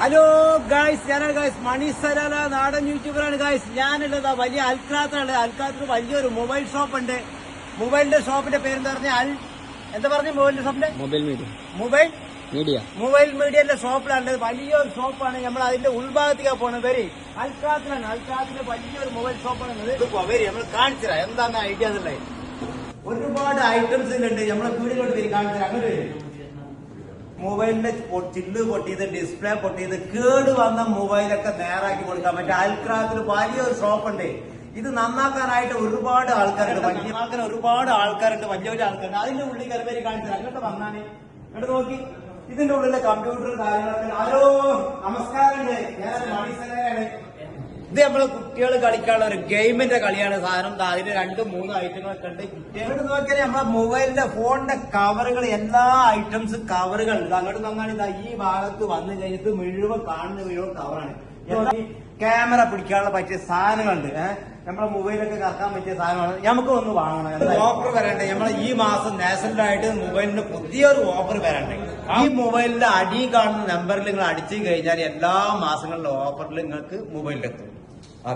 Hello guys, ഞാനാണ് guys മണീസലാല നാടൻ യൂട്യൂബറാണ് guys. ഞാനുള്ളത് വലിയ അൽക്രാത്താണ്. അൽക്രാത്തിൽ വലിയൊരു മൊബൈൽ ഷോപ്പ് ഉണ്ട്. മൊബൈലിന്റെ ഷോപ്പിന്റെ പേരെന്താ പറഞ്ഞാൽ എന്താ പറഞ്ഞ മൊബൈലിന്റെ ഷോപ്പിന്റെ മൊബൈൽ മീഡിയന്റെ ഷോപ്പിലാണ്. വലിയൊരു ഷോപ്പാണ്. നമ്മൾ അതിന്റെ ഉൾഭാഗത്തേക്കാണ് പോണത്. വരി അൽക്രാത്തിലാണ്. അൽക്രാത്തിന്റെ വലിയൊരു മൊബൈൽ ഷോപ്പാണ്. വരി നമ്മൾ കാണിച്ചു തരാം എന്താണ് ഐഡിയ എന്നുള്ളത്. ഒരുപാട് ഐറ്റംസ് ഉണ്ട്. നമ്മളെ വീടിലോട്ട് വരി കാണിച്ചു തരാം. അങ്ങോട്ട് വരും. മൊബൈലിന്റെ ചില്ല് പൊട്ടിയത്, ഡിസ്പ്ലേ പൊട്ടിയത്, കേട് വന്ന മൊബൈലൊക്കെ നേരാക്കി കൊടുക്കാൻ പറ്റും. അൽക്രാത്തിൽ വലിയൊരു ഷോപ്പുണ്ട്. ഇത് നന്നാക്കാനായിട്ട് ഒരുപാട് ആൾക്കാരുണ്ട്. നന്നാക്കാൻ ഒരുപാട് ആൾക്കാരുണ്ട്. വലിയ വലിയ ആൾക്കാരുണ്ട്. അതിന്റെ ഉള്ളിൽ കയറി കാണിച്ചു അങ്ങോട്ട് വന്നാണ്. അങ്ങോട്ട് നോക്കി ഇതിന്റെ ഉള്ളിലെ കമ്പ്യൂട്ടർ കാര്യങ്ങളൊക്കെ. ഹലോ, നമസ്കാരമുണ്ട്. ഞാൻ മണീസലാണ്. ഇത് നമ്മള് കുട്ടികൾ കളിക്കാനുള്ള ഒരു ഗെയിമിന്റെ കളിയാണ്. സാധനം അതിന് 2-3 ഐറ്റങ്ങളൊക്കെ ഉണ്ട്. കുട്ടികൾ നോക്കിയാൽ നമ്മളെ മൊബൈലിന്റെ ഫോണിന്റെ കവറുകൾ, എല്ലാ ഐറ്റംസ് കവറുകൾ ഉണ്ട്. അങ്ങോട്ട് നന്നാണ്. ഇതാ ഈ ഭാഗത്ത് വന്നു കഴിഞ്ഞിട്ട് മുഴുവൻ കാണുന്ന മുഴുവൻ കവറാണ്. ക്യാമറ പിടിക്കാനുള്ള പറ്റിയ സാധനങ്ങളുണ്ട്. നമ്മളെ മൊബൈലൊക്കെ കറക്കാൻ പറ്റിയ സാധനമാണ്. നമുക്ക് ഒന്ന് വാങ്ങണം. ഓഫർ വരണ്ടേ? നമ്മളെ ഈ മാസം നാഷണലായിട്ട് മൊബൈലിന് പുതിയൊരു ഓഫർ വരണ്ടേ? ഈ മൊബൈലിന്റെ അടി കാണുന്ന നമ്പറിൽ നിങ്ങൾ അടിച്ചു കഴിഞ്ഞാൽ എല്ലാ മാസങ്ങളിലെ ഓഫറിൽ നിങ്ങൾക്ക് മൊബൈലിലെത്തും.